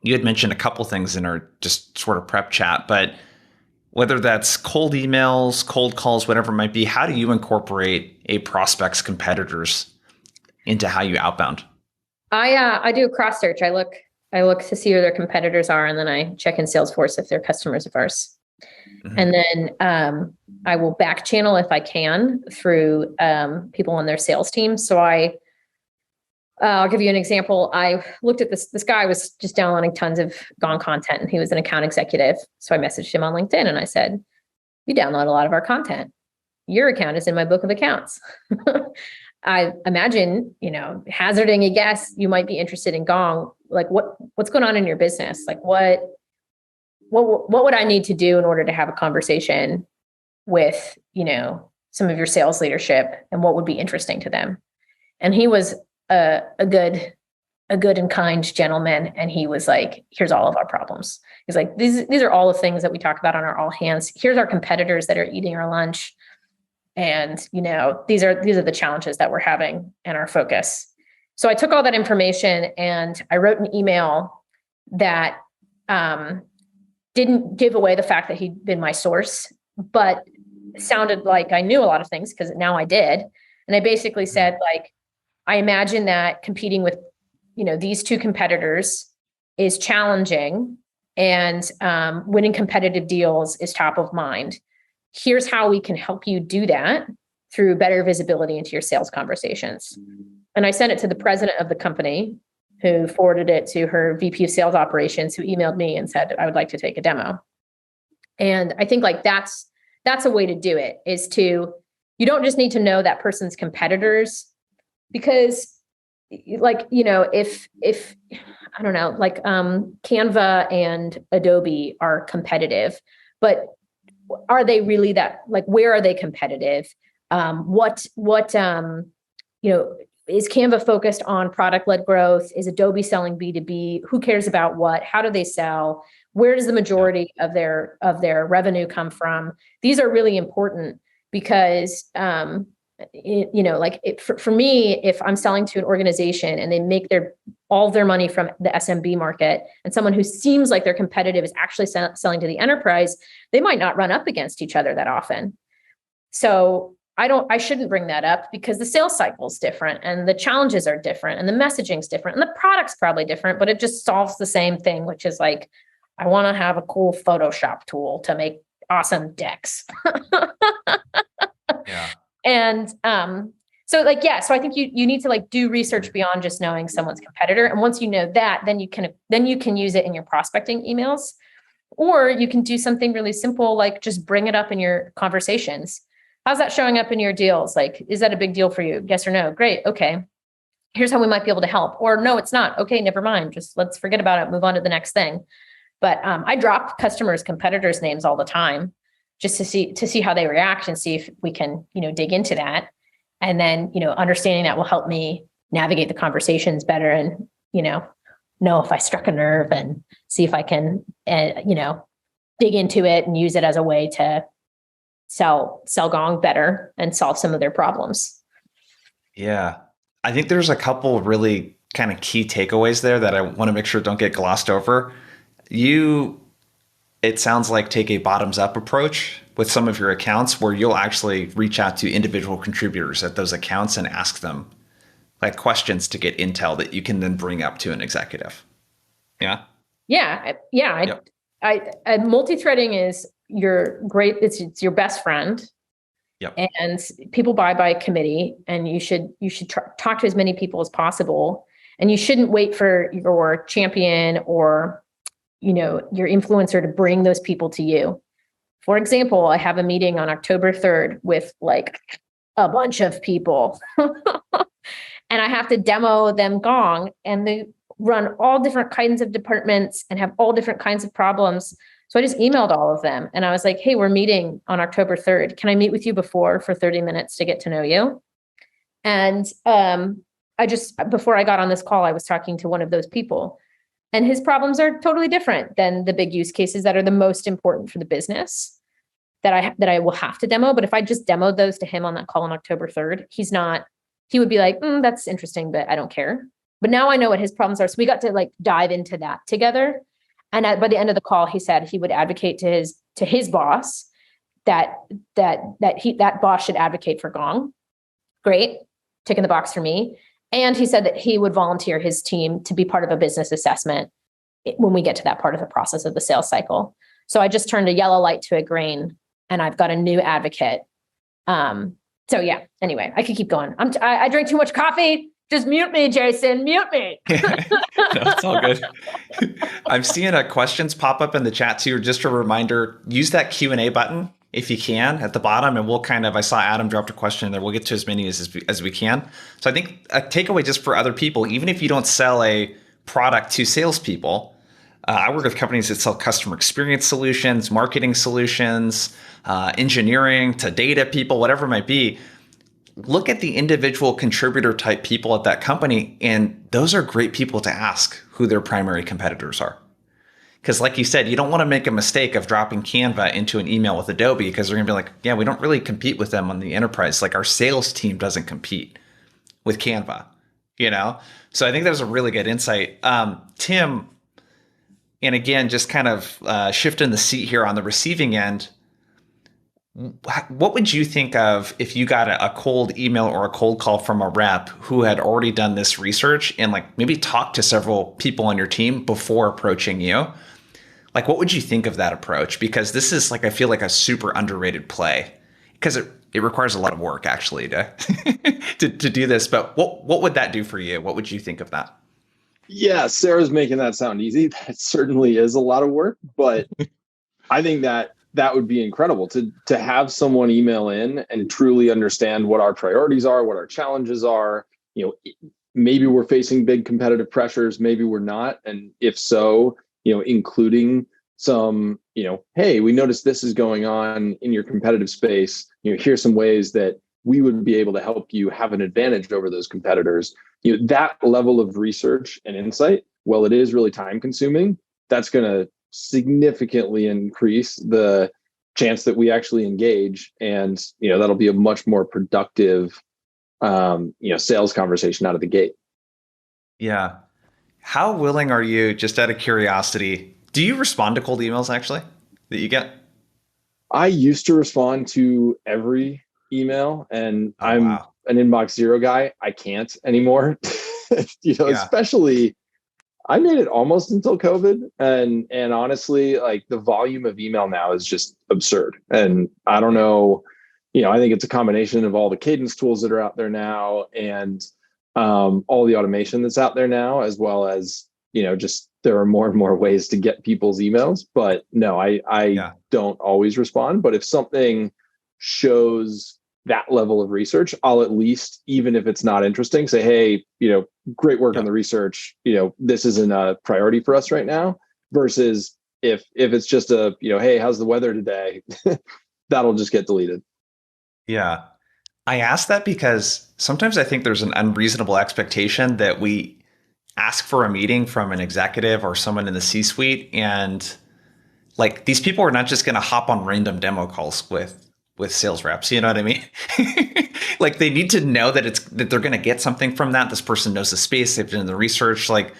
S1: you had mentioned a couple things in our just sort of prep chat, but whether that's cold emails, cold calls, whatever it might be, how do you incorporate a prospect's competitors into how you outbound?
S2: I do a cross search. I look to see who their competitors are, and then I check in Salesforce if they're customers of ours. Mm-hmm. And then I will back channel if I can through people on their sales team. So I'll give you an example. I looked at this guy was just downloading tons of Gong content, and he was an account executive. So I messaged him on LinkedIn and I said, you download a lot of our content. Your account is in my book of accounts. I imagine, hazarding a guess, you might be interested in Gong. Like what's going on in your business? Like what would I need to do in order to have a conversation with, some of your sales leadership, and what would be interesting to them? And he was a good and kind gentleman. And he was like, here's all of our problems. He's like, these are all the things that we talk about on our all hands. Here's our competitors that are eating our lunch. And, these are the challenges that we're having and our focus. So I took all that information and I wrote an email that didn't give away the fact that he'd been my source, but sounded like I knew a lot of things, because now I did. And I basically said, like, I imagine that competing with, these two competitors is challenging, and winning competitive deals is top of mind. Here's how we can help you do that through better visibility into your sales conversations. And I sent it to the president of the company, who forwarded it to her VP of sales operations, who emailed me and said, I would like to take a demo. And I think like that's a way to do it, is you don't just need to know that person's competitors, because like, if I don't know, like Canva and Adobe are competitive, but are they really that, like, where are they competitive? Is Canva focused on product-led growth? Is Adobe selling B2B? Who cares about what? How do they sell? Where does the majority of their revenue come from? These are really important because, for me, if I'm selling to an organization and they make all of their money from the SMB market, and someone who seems like they're competitive is actually selling to the enterprise, they might not run up against each other that often. So I shouldn't bring that up, because the sales cycle is different and the challenges are different and the messaging's different and the product's probably different, but it just solves the same thing, which is like, I want to have a cool Photoshop tool to make awesome decks.
S1: Yeah.
S2: And so I think you need to like do research beyond just knowing someone's competitor. And once you know that, then you can use it in your prospecting emails, or you can do something really simple, like just bring it up in your conversations. How's that showing up in your deals? Like, is that a big deal for you? Yes or no? Great. Okay. Here's how we might be able to help. Or no, it's not. Okay, never mind. Just let's forget about it. Move on to the next thing. But I drop customers' competitors' names all the time, just to see how they react and see if we can, dig into that. And then, understanding that will help me navigate the conversations better and, know if I struck a nerve and see if I can, dig into it and use it as a way to sell Gong better and solve some of their problems.
S1: Yeah. I think there's a couple really kind of key takeaways there that I want to make sure don't get glossed over. It sounds like take a bottoms up approach with some of your accounts, where you'll actually reach out to individual contributors at those accounts and ask them like questions to get intel that you can then bring up to an executive. Yeah.
S2: Yeah. Yep. Multi-threading is it's your best friend.
S1: Yep.
S2: And people buy by committee, and you should talk to as many people as possible. And you shouldn't wait for your champion or, your influencer to bring those people to you. For example, I have a meeting on October 3rd with like a bunch of people and I have to demo them Gong, and they run all different kinds of departments and have all different kinds of problems. So I just emailed all of them and I was like, hey, we're meeting on October 3rd. Can I meet with you before for 30 minutes to get to know you? And before I got on this call, I was talking to one of those people, and his problems are totally different than the big use cases that are the most important for the business that I will have to demo. But if I just demoed those to him on that call on October 3rd, he would be like, that's interesting, but I don't care. But now I know what his problems are. So we got to like dive into that together. And by the end of the call, he said he would advocate to his boss that boss should advocate for Gong. Great, tick in the box for me. And he said that he would volunteer his team to be part of a business assessment when we get to that part of the process of the sales cycle. So I just turned a yellow light to a green, and I've got a new advocate. So yeah, anyway, I could keep going. I drink too much coffee. Just mute me, Jason, mute me.
S1: No, it's all good. I'm seeing questions pop up in the chat too. Just a reminder, use that Q&A button if you can at the bottom, and I saw Adam dropped a question in there. We'll get to as many as we can. So I think a takeaway just for other people, even if you don't sell a product to salespeople, I work with companies that sell customer experience solutions, marketing solutions, engineering to data people, whatever it might be. Look at the individual contributor type people at that company, and those are great people to ask who their primary competitors are. Because like you said, you don't want to make a mistake of dropping Canva into an email with Adobe, because they're going to be like, yeah, we don't really compete with them on the enterprise. Like our sales team doesn't compete with Canva, So I think that was a really good insight. Tim, and again, just kind of shifting the seat here on the receiving end, what would you think of if you got a cold email or a cold call from a rep who had already done this research and like maybe talked to several people on your team before approaching you? Like, what would you think of that approach? Because this is like, I feel like a super underrated play, because it requires a lot of work actually to to do this. But what would that do for you? What would you think of that?
S3: Yeah, Sarah's making that sound easy. That certainly is a lot of work, but I think that would be incredible to have someone email in and truly understand what our priorities are, what our challenges are. Maybe we're facing big competitive pressures, maybe we're not. And if so, including some, hey, we noticed this is going on in your competitive space. Here's some ways that we would be able to help you have an advantage over those competitors. That level of research and insight, while it is really time consuming, that's going to significantly increase the chance that we actually engage. And, that'll be a much more productive, sales conversation out of the gate.
S1: Yeah. How willing are you, just out of curiosity, do you respond to cold emails actually that you get?
S3: I used to respond to every email, and I'm an inbox zero guy. I can't anymore. Especially I made it almost until COVID. And honestly, like the volume of email now is just absurd. And I don't know, I think it's a combination of all the cadence tools that are out there now, and all the automation that's out there now, as well as, just there are more and more ways to get people's emails. But no, I don't always respond. But if something shows that level of research, I'll at least, even if it's not interesting, say, hey, great work on the research. This isn't a priority for us right now. Versus if it's just hey, how's the weather today? That'll just get deleted.
S1: Yeah. I ask that because sometimes I think there's an unreasonable expectation that we ask for a meeting from an executive or someone in the C-suite, and like these people are not just going to hop on random demo calls with sales reps. You know what I mean? Like they need to know that they're going to get something from that. This person knows the space. They've done the research. Like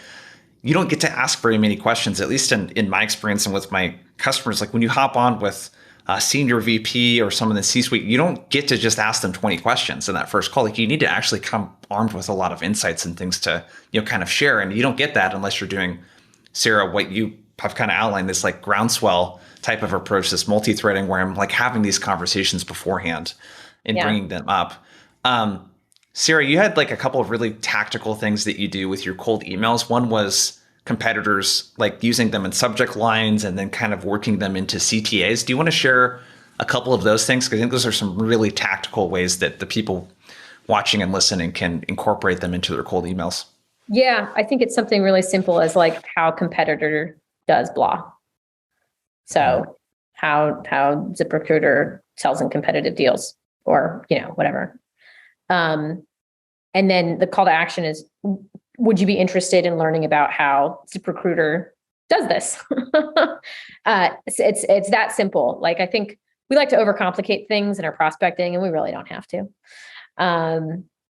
S1: you don't get to ask very many questions, at least in my experience and with my customers. Like when you hop on with a senior VP or someone in the C-suite, you don't get to just ask them 20 questions in that first call. Like you need to actually come armed with a lot of insights and things to, kind of share. And you don't get that unless you're doing, Sarah, what you have kind of outlined, this like groundswell type of approach, this multi-threading where I'm like having these conversations beforehand and bringing them up. Sarah, you had like a couple of really tactical things that you do with your cold emails. One was competitors, like using them in subject lines and then kind of working them into CTAs. Do you want to share a couple of those things? Because I think those are some really tactical ways that the people watching and listening can incorporate them into their cold emails.
S2: Yeah, I think it's something really simple as like how competitor does blah. So how ZipRecruiter sells in competitive deals, or whatever. And then the call to action is, would you be interested in learning about how ZipRecruiter does this? It's that simple. Like, I think we like to overcomplicate things in our prospecting, and we really don't have to.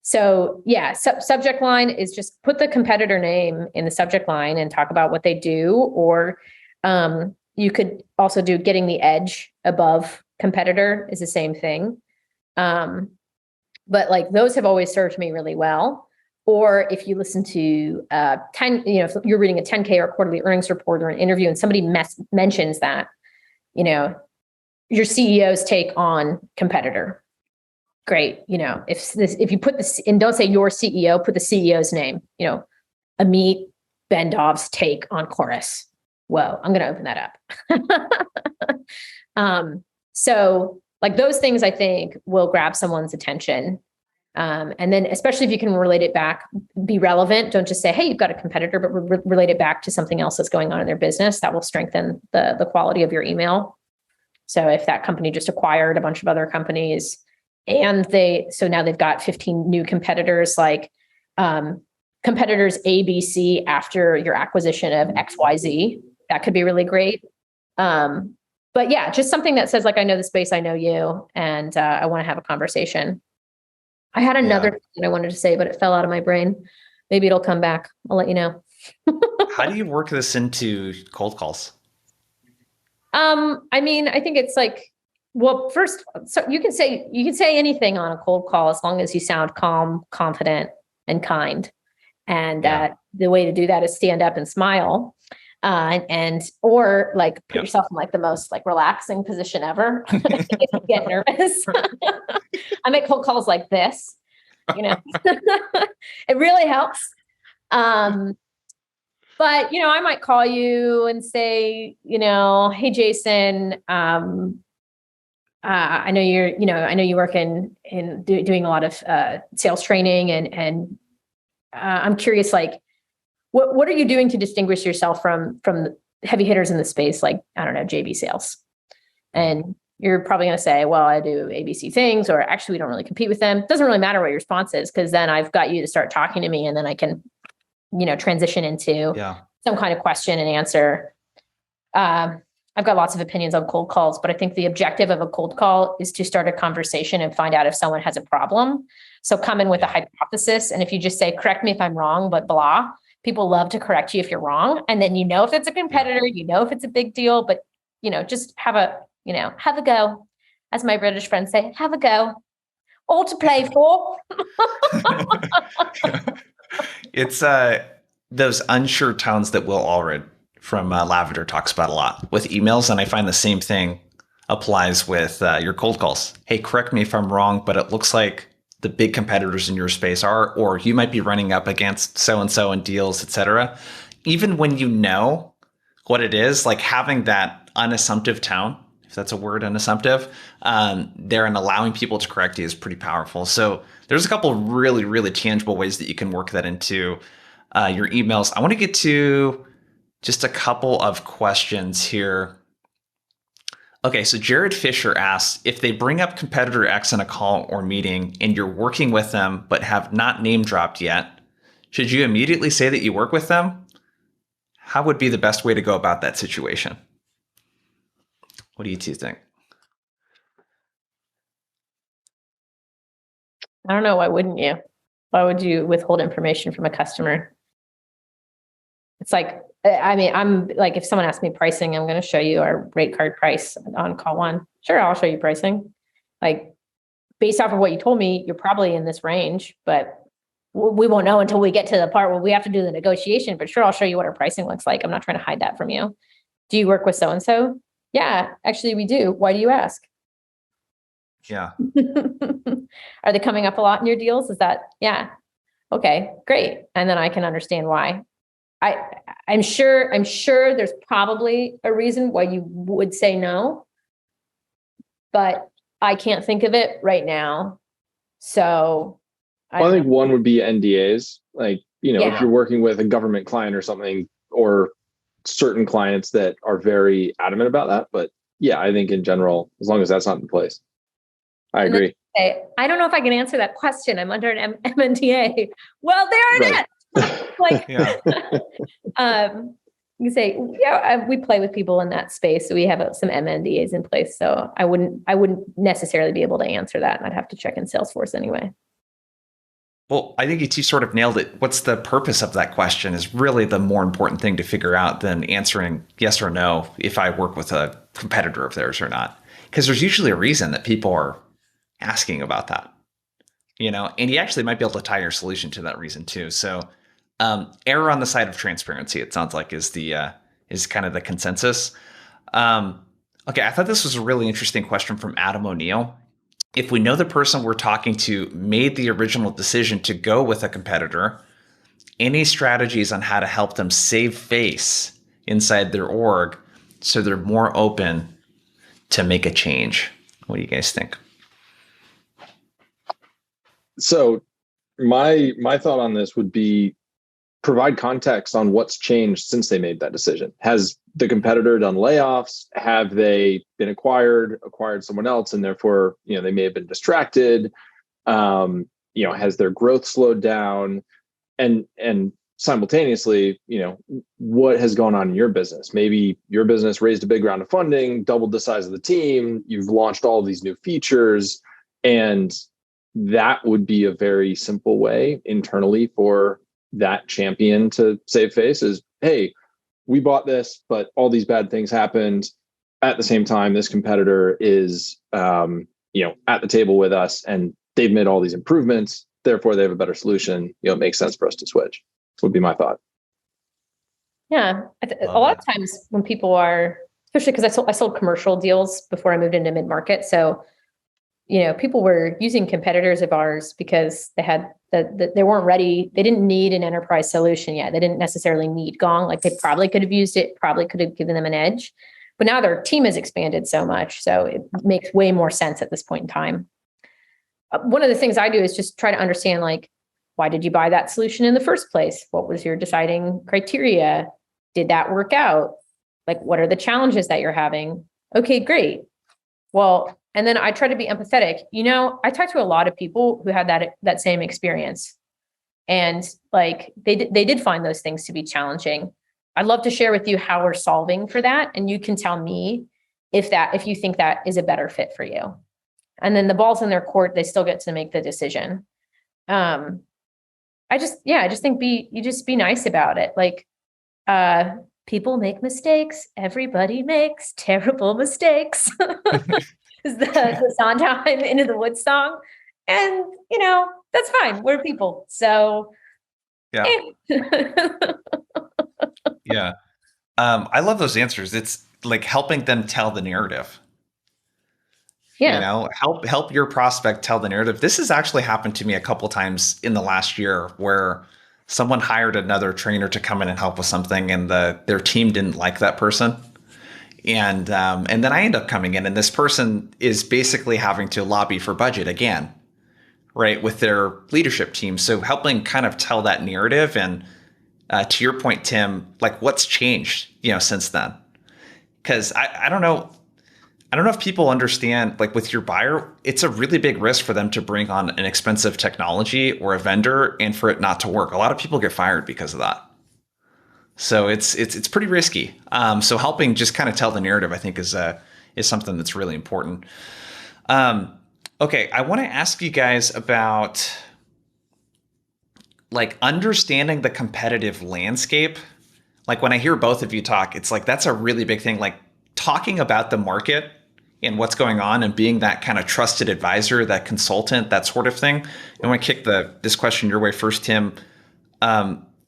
S2: So yeah, subject line is just put the competitor name in the subject line and talk about what they do. Or you could also do getting the edge above competitor is the same thing. But like those have always served me really well. Or if you listen to if you're reading a 10K or quarterly earnings report or an interview and somebody mentions that, your CEO's take on competitor. Great. If you put this, and don't say your CEO, put the CEO's name, Amit Bendov's take on Chorus. Whoa, I'm going to open that up. So like those things I think will grab someone's attention. And then especially if you can relate it back, be relevant. Don't just say, hey, you've got a competitor, but relate it back to something else that's going on in their business. That will strengthen the quality of your email. So if that company just acquired a bunch of other companies, and now they've got 15 new competitors, like competitors ABC after your acquisition of XYZ, that could be really great. But yeah, just something that says like, I know the space, I know you, and I want to have a conversation. I had another thing that I wanted to say, but it fell out of my brain. Maybe it'll come back. I'll let you know.
S1: How do you work this into cold calls?
S2: I mean, I think it's like, well, first, so you can say anything on a cold call as long as you sound calm, confident, and kind. And the way to do that is stand up and smile, or like put yourself in like the most like relaxing position ever. If you get nervous, I make cold calls like this. It really helps. But I might call you and say, hey, Jason. I know you work in doing a lot of sales training, and I'm curious, like, what are you doing to distinguish yourself from heavy hitters in the space, like, I don't know, JB Sales? And you're probably going to say, well, I do ABC things, or actually we don't really compete with them. It doesn't really matter what your response is, because then I've got you to start talking to me, and then I can, transition into some kind of question and answer. I've got lots of opinions on cold calls, but I think the objective of a cold call is to start a conversation and find out if someone has a problem. So come in with a hypothesis. And if you just say, correct me if I'm wrong, but blah, people love to correct you if you're wrong. And then if it's a competitor, if it's a big deal, but just have a go. As my British friends say, have a go. All to play for.
S1: It's those unsure tones that Will Allred from Lavender talks about a lot with emails. And I find the same thing applies with your cold calls. Hey, correct me if I'm wrong, but it looks like the big competitors in your space are, or you might be running up against so-and-so in deals, et cetera. Even when you know what it is, like having that unassumptive tone, if that's a word, unassumptive, there, and allowing people to correct you is pretty powerful. So there's a couple of really, really tangible ways that you can work that into your emails. I want to get to just a couple of questions here. Okay, so Jared Fisher asks, if they bring up competitor X in a call or meeting and you're working with them but have not name dropped yet, should you immediately say that you work with them? How would be the best way to go about that situation? What do you two think?
S2: I don't know. Why wouldn't you? Why would you withhold information from a customer? It's like, I mean, I'm like, if someone asks me pricing, I'm going to show you our rate card price on call one. Sure, I'll show you pricing. Like, based off of what you told me, you're probably in this range, but we won't know until we get to the part where we have to do the negotiation. But sure, I'll show you what our pricing looks like. I'm not trying to hide that from you. Do you work with so-and-so? Yeah, actually we do. Why do you ask?
S1: Yeah.
S2: Are they coming up a lot in your deals? Is that, yeah. Okay, great. And then I can understand why. I'm sure there's probably a reason why you would say no, but I can't think of it right now. So
S3: I think one would be NDAs. Like,
S2: Yeah.
S3: if you're working with a government client or something, or certain clients that are very adamant about that. But yeah, I think in general, as long as that's not in place, I agree.
S2: I don't know if I can answer that question. I'm under an MNDA. Well, there it is. Like, you say, we play with people in that space, so we have some MNDAs in place. So I wouldn't necessarily be able to answer that. I'd have to check in Salesforce anyway.
S1: Well, I think you two sort of nailed it. What's the purpose of that question is really the more important thing to figure out than answering yes or no if I work with a competitor of theirs or not. Because there's usually a reason that people are asking about that, and you actually might be able to tie your solution to that reason too. So error on the side of transparency, it sounds like is kind of the consensus. Okay, I thought this was a really interesting question from Adam O'Neill. If we know the person we're talking to made the original decision to go with a competitor, any strategies on how to help them save face inside their org so they're more open to make a change? What do you guys think?
S3: So my thought on this would be provide context on what's changed since they made that decision. Has the competitor done layoffs? Have they been acquired someone else, and therefore, they may have been distracted? Has their growth slowed down? And simultaneously, what has gone on in your business? Maybe your business raised a big round of funding, doubled the size of the team. You've launched all of these new features, and that would be a very simple way internally for that champion to save face is, hey, we bought this, but all these bad things happened. At the same time, this competitor is, at the table with us, and they've made all these improvements. Therefore, they have a better solution. It makes sense for us to switch. Would be my thought.
S2: Yeah, a lot of times when people are, especially because I sold commercial deals before I moved into mid market, so people were using competitors of ours because they had they weren't ready. They didn't need an enterprise solution yet. They didn't necessarily need Gong. Like, they probably could have used it, probably could have given them an edge. But now their team has expanded so much, so it makes way more sense at this point in time. One of the things I do is just try to understand, like, why did you buy that solution in the first place? What was your deciding criteria? Did that work out? Like, what are the challenges that you're having? Okay, great. Well, and then I try to be empathetic. I talked to a lot of people who had that same experience, and like they did find those things to be challenging. I'd love to share with you how we're solving for that, and you can tell me if you think that is a better fit for you. And then the ball's in their court; they still get to make the decision. I just think be nice about it. Like, people make mistakes. Everybody makes terrible mistakes. Is the Sondheim Into the Woods song. And, that's fine. We're people. So,
S1: yeah. Yeah. I love those answers. It's like helping them tell the narrative.
S2: Yeah.
S1: Help your prospect tell the narrative. This has actually happened to me a couple times in the last year where someone hired another trainer to come in and help with something, and their team didn't like that person. And then I end up coming in, and this person is basically having to lobby for budget again, right, with their leadership team. So helping kind of tell that narrative, and to your point, Tim, like, what's changed, since then? Because I don't know if people understand, like, with your buyer, it's a really big risk for them to bring on an expensive technology or a vendor and for it not to work. A lot of people get fired because of that. So it's pretty risky. So helping just kind of tell the narrative, I think, is something that's really important. Okay, I want to ask you guys about, like, understanding the competitive landscape. Like, when I hear both of you talk, it's like that's a really big thing. Like, talking about the market and what's going on and being that kind of trusted advisor, that consultant, that sort of thing. I want to kick this question your way first, Tim.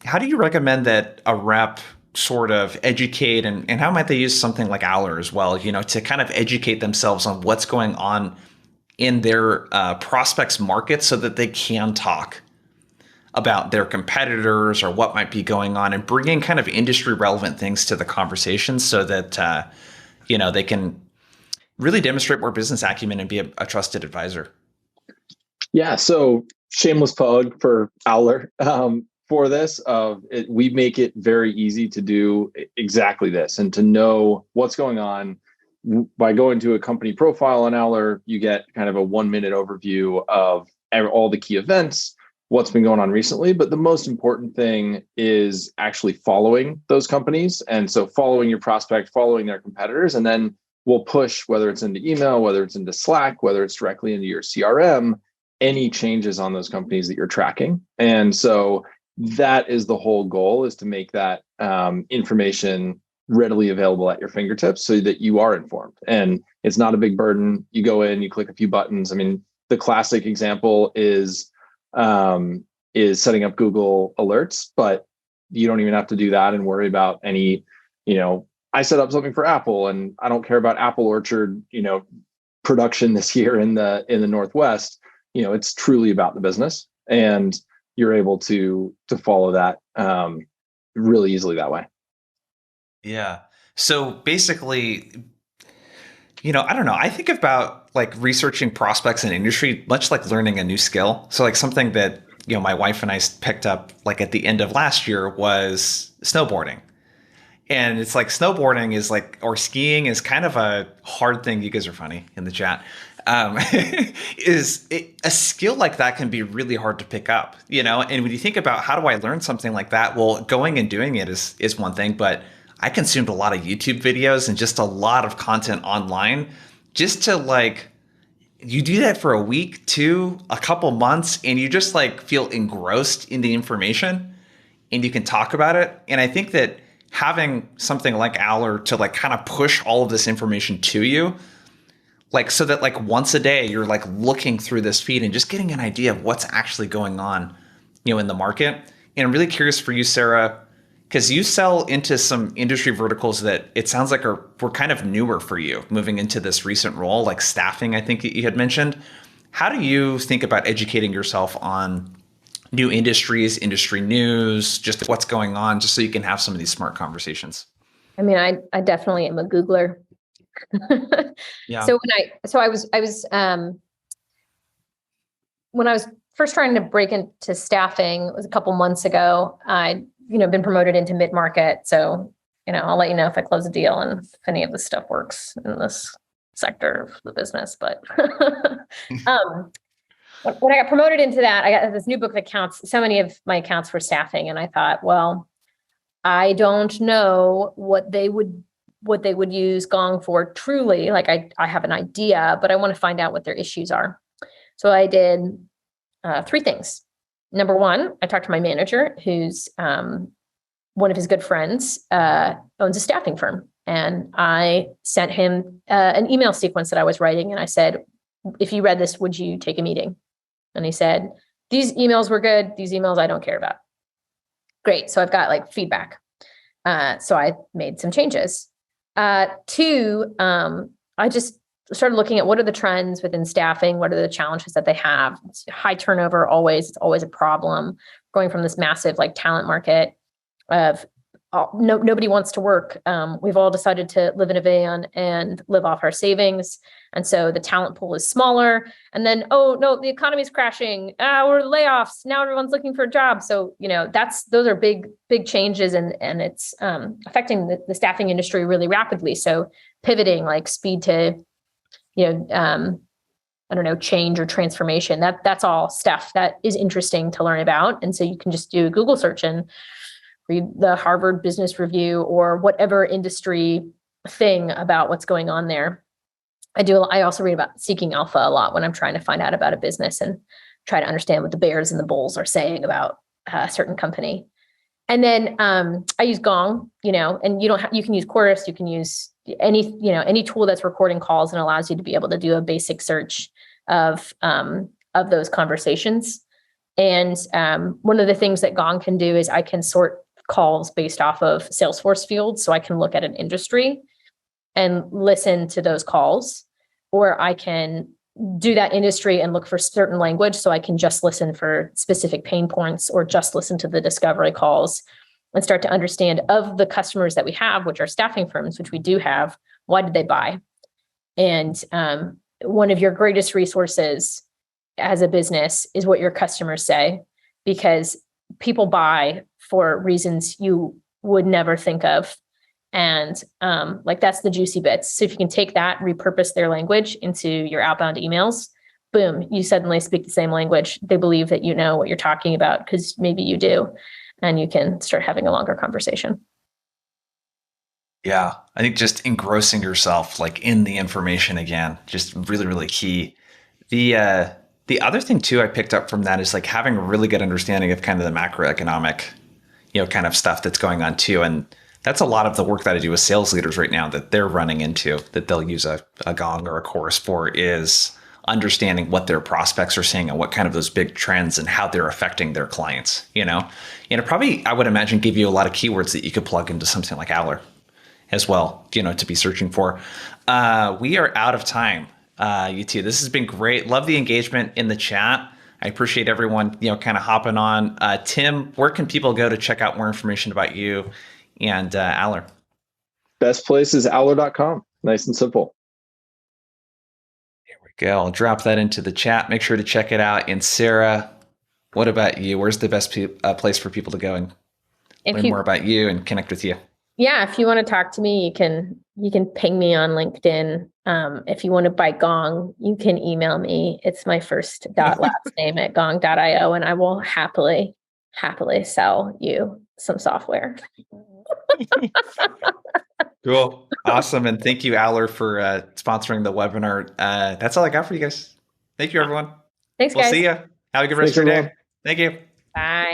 S1: How do you recommend that a rep sort of educate, and how might they use something like Owler as well, to kind of educate themselves on what's going on in their prospects market so that they can talk about their competitors or what might be going on, and bringing kind of industry relevant things to the conversation so that they can really demonstrate more business acumen and be a trusted advisor.
S3: Yeah. So shameless plug for Owler for this. We make it very easy to do exactly this and to know what's going on. By going to a company profile on Owler, you get kind of a 1-minute overview of all the key events, what's been going on recently. But the most important thing is actually following those companies. And so following your prospect, following their competitors, and then we'll push, whether it's into email, whether it's into Slack, whether it's directly into your CRM, any changes on those companies that you're tracking. And so that is the whole goal, is to make that information readily available at your fingertips so that you are informed. And it's not a big burden. You go in, you click a few buttons. I mean, the classic example is setting up Google alerts, but you don't even have to do that and worry about any, I set up something for Apple and I don't care about apple orchard, production this year in the Northwest. It's truly about the business, and you're able to follow that really easily that way.
S1: Yeah. So basically, I don't know. I think about like researching prospects in industry, much like learning a new skill. So like something that, my wife and I picked up like at the end of last year was snowboarding. And it's like snowboarding is like, or skiing is kind of a hard thing. You guys are funny in the chat. A skill like that can be really hard to pick up, and when you think about how do I learn something like that? Well, going and doing it is one thing, but I consumed a lot of YouTube videos and just a lot of content online just to you do that for a week, a couple months, and you just feel engrossed in the information and you can talk about it. And I think that having something like Owler to kind of push all of this information to you, so that once a day you're looking through this feed and just getting an idea of what's actually going on, in the market. And I'm really curious for you, Sarah, because you sell into some industry verticals that it sounds like were kind of newer for you moving into this recent role, like staffing, I think you had mentioned. How do you think about educating yourself on new industries, industry news, just what's going on, just so you can have some of these smart conversations?
S2: I mean, I definitely am a Googler.
S1: Yeah.
S2: So when I was first trying to break into staffing, it was a couple months ago. I'd been promoted into mid-market. So, I'll let you know if I close a deal and if any of this stuff works in this sector of the business. But when I got promoted into that, I got this new book that counts so many of my accounts for staffing. And I thought, well, I don't know what they would use Gong for truly. I have an idea, but I want to find out what their issues are. So I did 3 things. Number one, I talked to my manager, who's one of his good friends, owns a staffing firm. And I sent him an email sequence that I was writing. And I said, if you read this, would you take a meeting? And he said, these emails were good. These emails I don't care about. Great. So I've got feedback. So I made some changes. 2, I just started looking at what are the trends within staffing, what are the challenges that they have. It's high turnover, it's always a problem. Going from this massive talent market of nobody wants to work. We've all decided to live in a van and live off our savings. And so the talent pool is smaller. And then, oh no, the economy is crashing. We're layoffs. Now everyone's looking for a job. So, those are big changes, and it's affecting the staffing industry really rapidly. So pivoting speed to, change or transformation, that's all stuff that is interesting to learn about. And so you can just do a Google search and read the Harvard Business Review or whatever industry thing about what's going on there. I also read about Seeking Alpha a lot when I'm trying to find out about a business and try to understand what the bears and the bulls are saying about a certain company. And then I use Gong, and you can use Chorus, you can use any tool that's recording calls and allows you to be able to do a basic search of those conversations. And one of the things that Gong can do is I can sort calls based off of Salesforce fields. So I can look at an industry and listen to those calls, or I can do that industry and look for certain language so I can just listen for specific pain points or just listen to the discovery calls and start to understand of the customers that we have, which are staffing firms, which we do have, why did they buy? And one of your greatest resources as a business is what your customers say, because people buy for reasons you would never think of. And like that's the juicy bits. So if you can take that, repurpose their language into your outbound emails, boom, you suddenly speak the same language. They believe that you know what you're talking about because maybe you do, and you can start having a longer conversation.
S1: Yeah, I think just engrossing yourself like in the information again, just really, really key. The other thing too I picked up from that is like having a really good understanding of kind of the macroeconomic, kind of stuff that's going on too. And that's a lot of the work that I do with sales leaders right now that they're running into, that they'll use a Gong or a Chorus for, is understanding what their prospects are seeing and what kind of those big trends and how they're affecting their clients, And it probably, I would imagine, give you a lot of keywords that you could plug into something like Owler as well, to be searching for. We are out of time, you two. This has been great. Love the engagement in the chat. I appreciate everyone, kind of hopping on. Tim, where can people go to check out more information about you and Owler?
S3: Best place is Owler.com. Nice and simple.
S1: Here we go. I'll drop that into the chat. Make sure to check it out. And Sarah, what about you? Where's the best place for people to go and learn more about you and connect with you?
S2: Yeah, if you want to talk to me, you can ping me on LinkedIn. If you want to buy Gong, you can email me. It's my first last name at gong.io, and I will happily sell you some software.
S1: Cool. Awesome. And thank you, Owler, for sponsoring the webinar. That's all I got for you guys. Thank you, everyone.
S2: Thanks, guys.
S1: We'll see you. Have a good rest of your day. Thank you.
S2: Bye.